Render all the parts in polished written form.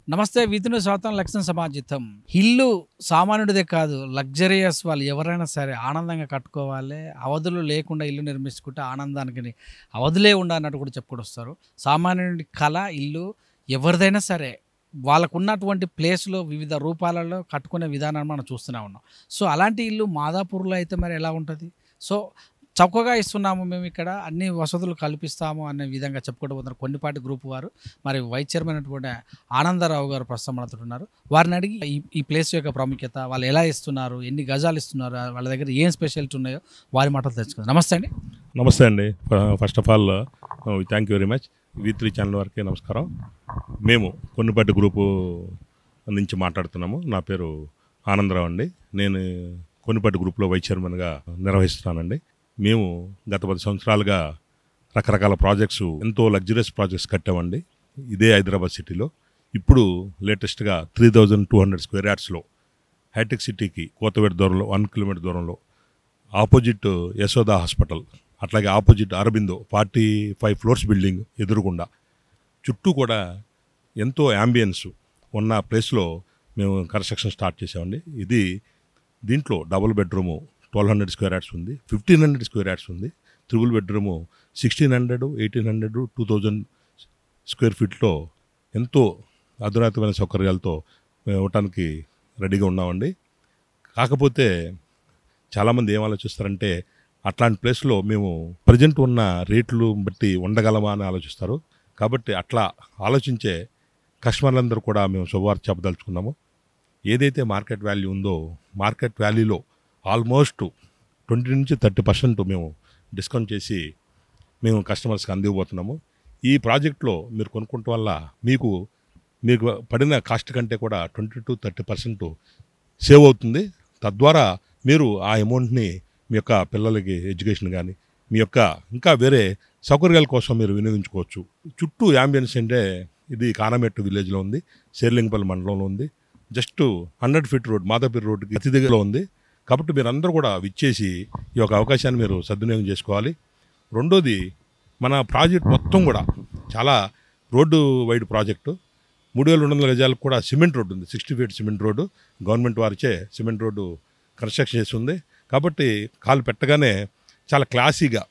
నమస్తే. విధుని స్వాతం లక్షణ సమాజితం. ఇల్లు సామాన్యుడిదే కాదు, లగ్జరియస్ వాళ్ళు ఎవరైనా సరే ఆనందంగా కట్టుకోవాలి. అవధులు లేకుండా ఇల్లు నిర్మించుకుంటే ఆనందానికి అవధులే ఉండన్నట్టు కూడా చెప్పుకొస్తారు. సామాన్యుడి కళ ఇల్లు ఎవరిదైనా సరే వాళ్ళకున్నటువంటి ప్లేస్లో వివిధ రూపాలలో కట్టుకునే విధానాన్ని మనం చూస్తూనే ఉన్నాం. సో అలాంటి ఇల్లు మాదాపూర్లో అయితే మరి ఎలా ఉంటుంది? సో చౌకగా ఇస్తున్నాము మేము, ఇక్కడ అన్ని వసతులు కల్పిస్తాము అనే విధంగా చెప్పుకుంటూ పోతున్నారు కొన్నిపాటి గ్రూప్ వారు. మరి వైస్ చైర్మన్ అయినటువంటి ఆనందరావు గారు ప్రస్తుతం మనతో ఉన్నారు. వారిని అడిగి ఈ ప్లేస్ యొక్క ప్రాముఖ్యత, వాళ్ళు ఎలా ఇస్తున్నారు, ఎన్ని గజాలు ఇస్తున్నారు, వాళ్ళ దగ్గర ఏం స్పెషాలిటీ ఉన్నాయో వారి మాటలు తెలుసుకుందాం. నమస్తే అండి. నమస్తే అండి. First of all thank you very much. V3 channel వారికి నమస్కారం. మేము కొన్నిపాటి గ్రూపు నుంచి మాట్లాడుతున్నాము. నా పేరు ఆనందరావు అండి. నేను కొన్నిపాటి గ్రూప్లో వైస్ చైర్మన్గా నిర్వహిస్తున్నానండి. మేము గత 10 సంవత్సరాలుగా రకరకాల ప్రాజెక్ట్స్, ఎంతో లగ్జరియస్ ప్రాజెక్ట్స్ కట్టామండి ఇదే హైదరాబాద్ సిటీలో. ఇప్పుడు లేటెస్ట్గా 3200 స్క్వేర్ యార్డ్స్లో హైటెక్ సిటీకి కోతవేట దూరంలో 1 కిలోమీటర్ దూరంలో ఆపోజిట్ యశోదా హాస్పిటల్, అట్లాగే ఆపోజిట్ అరబిందో 45 ఫ్లోర్స్ బిల్డింగ్ ఎదురుగుండా చుట్టూ కూడా ఎంతో యాంబియన్స్ ఉన్న ప్లేస్లో మేము కన్స్ట్రక్షన్ స్టార్ట్ చేసామండి. దీంట్లో డబుల్ బెడ్రూము 1200 స్క్వేర్ యార్డ్స్ ఉంది, 1500 స్క్వేర్ యార్డ్స్ ఉంది, ట్రిపుల్ బెడ్రూము 1600, 1800, 2000 స్క్వేర్ ఫీట్లో ఎంతో అధునాతమైన సౌకర్యాలతో మేము ఇవ్వటానికి రెడీగా ఉన్నామండి. కాకపోతే చాలామంది ఏం ఆలోచిస్తారంటే అట్లాంటి ప్లేస్లో మేము ప్రజెంట్ ఉన్న రేట్లు బట్టి ఉండగలమా అని ఆలోచిస్తారు. కాబట్టి అట్లా ఆలోచించే కస్టమర్లందరూ కూడా మేము శుభవార్త చెప్పదలుచుకున్నాము. ఏదైతే మార్కెట్ వాల్యూ ఉందో మార్కెట్ వాల్యూలో ఆల్మోస్ట్ 20-30% మేము డిస్కౌంట్ చేసి మేము కస్టమర్స్కి అందివ్వబోతున్నాము. ఈ ప్రాజెక్ట్లో మీరు కొనుక్కోవటం వల్ల మీకు పడిన కాస్ట్ కంటే కూడా 20-30% సేవ్ అవుతుంది. తద్వారా మీరు ఆ అమౌంట్ని మీ యొక్క పిల్లలకి ఎడ్యుకేషన్ కానీ మీ యొక్క ఇంకా వేరే సౌకర్యాల కోసం మీరు వినియోగించుకోవచ్చు. చుట్టూ యాంబియన్స్ అంటే ఇది కానమెట్టు విలేజ్లో ఉంది, శేర్లింగపల్లి మండలంలో ఉంది. జస్ట్ 100 ఫీట్ రోడ్ మాదాపూర్ రోడ్డుకి అతి దగ్గరలో ఉంది. కాబట్టి మీరు అందరూ కూడా విచ్చేసి ఈ యొక్క అవకాశాన్ని మీరు సద్వినియోగం చేసుకోవాలి. రెండోది, మన ప్రాజెక్ట్ మొత్తం కూడా చాలా రోడ్డు వైడ్ ప్రాజెక్టు. 3200 గజాలకు కూడా సిమెంట్ రోడ్డు ఉంది. 60 ఫీట్ సిమెంట్ రోడ్డు గవర్నమెంట్ వారిచే సిమెంట్ రోడ్డు కన్స్ట్రక్షన్ చేసి ఉంది. కాబట్టి కాలు పెట్టగానే చాలా క్లాసీగా,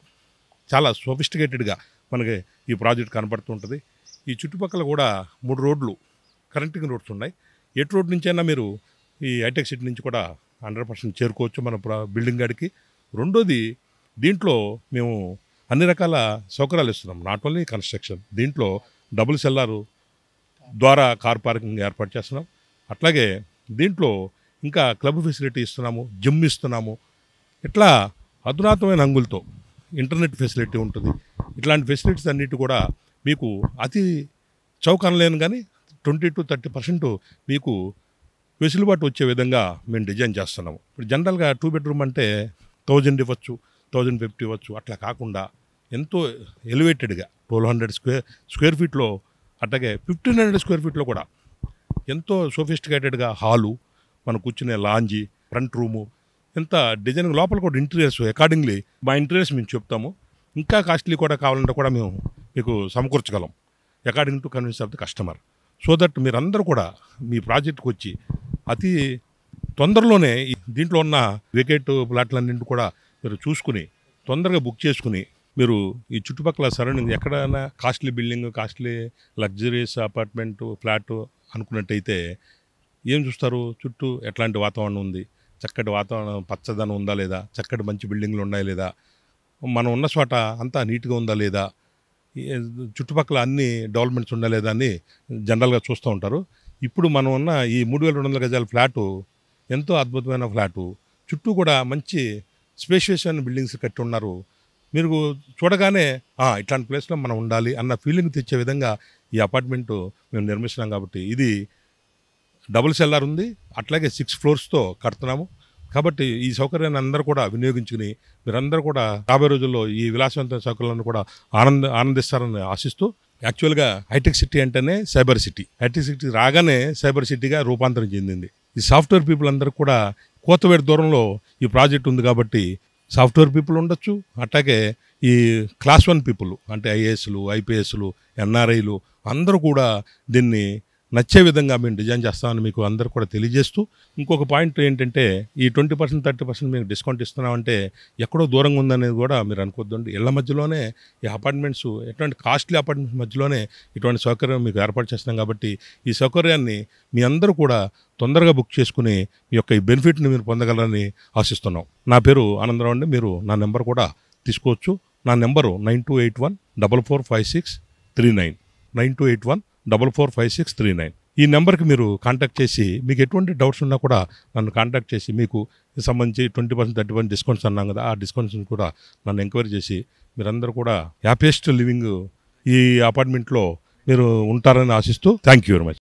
చాలా సోఫిస్టికేటెడ్గా మనకి ఈ ప్రాజెక్ట్ కనపడుతుంటుంది. ఈ చుట్టుపక్కల కూడా 3 రోడ్లు కరెంటింగ్ రోడ్స్ ఉన్నాయి. ఎటు రోడ్ నుంచి అయినా మీరు ఈ హైటెక్ సిటీ నుంచి కూడా 100% చేరుకోవచ్చు మన బిల్డింగ్ గాడికి. రెండోది, దీంట్లో మేము అన్ని రకాల సౌకర్యాలు ఇస్తున్నాం. నాట్ ఓన్లీ కన్స్ట్రక్షన్, దీంట్లో డబుల్ సెల్లారు ద్వారా కార్ పార్కింగ్ ఏర్పాటు చేస్తున్నాం. అట్లాగే దీంట్లో ఇంకా క్లబ్ ఫెసిలిటీ ఇస్తున్నాము, జిమ్ ఇస్తున్నాము. ఇట్లా అధునాతమైన హంగులతో ఇంటర్నెట్ ఫెసిలిటీ ఉంటుంది. ఇట్లాంటి ఫెసిలిటీస్ అన్నిటి కూడా మీకు అతి చౌకనలేను కానీ 20-30% మీకు వెసులుబాటు వచ్చే విధంగా మేము డిజైన్ చేస్తున్నాము. ఇప్పుడు జనరల్గా 2 బెడ్రూమ్ అంటే 1000 ఇవ్వచ్చు, 1050 ఇవ్వచ్చు. అట్లా కాకుండా ఎంతో ఎలివేటెడ్గా 1200 స్క్వేర్ ఫీట్లో, అట్లాగే 1500 స్క్వేర్ ఫీట్లో కూడా ఎంతో సోఫిస్టికేటెడ్గా హాలు, మనం కూర్చునే లాంజీ, ఫ్రంట్ రూము, ఎంత డిజైన్ లోపల కూడా ఇంటీరియర్స్ అకార్డింగ్లీ మా ఇంటీరియర్స్ మేము చెప్తాము. ఇంకా కాస్ట్లీ కూడా కావాలంటే కూడా మేము మీకు సమకూర్చగలం according to convince of the customer. So that మీరందరూ కూడా మీ ప్రాజెక్ట్కి వచ్చి అతి తొందరలోనే దీంట్లో ఉన్న వేకేట్ ప్లాట్లన్నింటి కూడా మీరు చూసుకుని తొందరగా బుక్ చేసుకుని మీరు ఈ చుట్టుపక్కల సరౌండింగ్ ఎక్కడైనా costly building, costly luxuries apartment, flat అనుకున్నట్టయితే ఏం చూస్తారు? చుట్టూ ఎట్లాంటి వాతావరణం ఉంది, చక్కటి వాతావరణం, పచ్చదనం ఉందా లేదా, చక్కటి మంచి బిల్డింగ్లు ఉన్నాయా లేదా, మనం ఉన్న చోట అంతా నీట్గా ఉందా లేదా, చుట్టుపక్కల అన్ని డెవలప్మెంట్స్ ఉందా లేదా అని జనరల్గా చూస్తూ ఉంటారు. ఇప్పుడు మనం ఉన్న ఈ 3200 గజాల ఫ్లాటు ఎంతో అద్భుతమైన ఫ్లాటు, చుట్టూ కూడా మంచి స్పేషియస్ అయిన బిల్డింగ్స్ కట్టి ఉన్నారు. మీరు చూడగానే ఇట్లాంటి ప్లేస్లో మనం ఉండాలి అన్న ఫీలింగ్ తెచ్చే విధంగా ఈ అపార్ట్మెంటు మేము నిర్మిస్తున్నాం. కాబట్టి ఇది డబుల్ సెల్లార్ ఉంది, అట్లాగే 6 ఫ్లోర్స్తో కడుతున్నాము. కాబట్టి ఈ సౌకర్యాన్ని అందరూ కూడా వినియోగించుకుని మీరందరూ కూడా రాబోయే రోజుల్లో ఈ విలాసవంతమైన సౌకర్యాలను కూడా ఆనందిస్తారని ఆశిస్తూ, యాక్చువల్గా హైటెక్ సిటీ అంటేనే సైబర్ సిటీ. హైటెక్ సిటీ రాగానే సైబర్ సిటీగా రూపాంతరం చెందింది. ఈ సాఫ్ట్వేర్ పీపుల్ అందరూ కూడా కోతవేట దూరంలో ఈ ప్రాజెక్ట్ ఉంది కాబట్టి సాఫ్ట్వేర్ పీపుల్ ఉండొచ్చు, అట్లాగే ఈ క్లాస్ 1 పీపుల్ అంటే ఐఏఎస్లు, ఐపీఎస్లు, ఎన్ఆర్ఐలు అందరూ కూడా దీన్ని నచ్చే విధంగా మేము డిజైన్ చేస్తామని మీకు అందరూ కూడా తెలియజేస్తూ, ఇంకొక పాయింట్ ఏంటంటే ఈ 20% 30% మీకు డిస్కౌంట్ ఇస్తున్నామంటే ఎక్కడో దూరంగా ఉందనేది కూడా మీరు అనుకోద్దండి. ఇళ్ల మధ్యలోనే ఈ అపార్ట్మెంట్స్, ఎటువంటి కాస్ట్లీ అపార్ట్మెంట్స్ మధ్యలోనే ఇటువంటి సౌకర్యం మీకు ఏర్పాటు చేస్తున్నాం కాబట్టి ఈ సౌకర్యాన్ని మీ అందరూ కూడా తొందరగా బుక్ చేసుకుని మీ యొక్క ఈ బెనిఫిట్ని మీరు పొందగలరని ఆశిస్తున్నాం. నా పేరు ఆనందరావు అండి. మీరు నా నెంబర్ కూడా తీసుకోవచ్చు. నా నెంబరు 9281445639 9281445639. ఈ నెంబర్కి మీరు కాంటాక్ట్ చేసి మీకు ఎటువంటి డౌట్స్ ఉన్నా కూడా నన్ను కాంటాక్ట్ చేసి మీకు సంబంధించి 20% 30% డిస్కౌంట్స్ అన్నాం కదా, ఆ డిస్కౌంట్స్ కూడా నన్ను ఎంక్వైరీ చేసి మీరందరూ కూడా హ్యాపీయెస్ట్ లివింగ్ ఈ అపార్ట్మెంట్లో మీరు ఉంటారని ఆశిస్తూ థ్యాంక్ యూ వెరీ మచ్.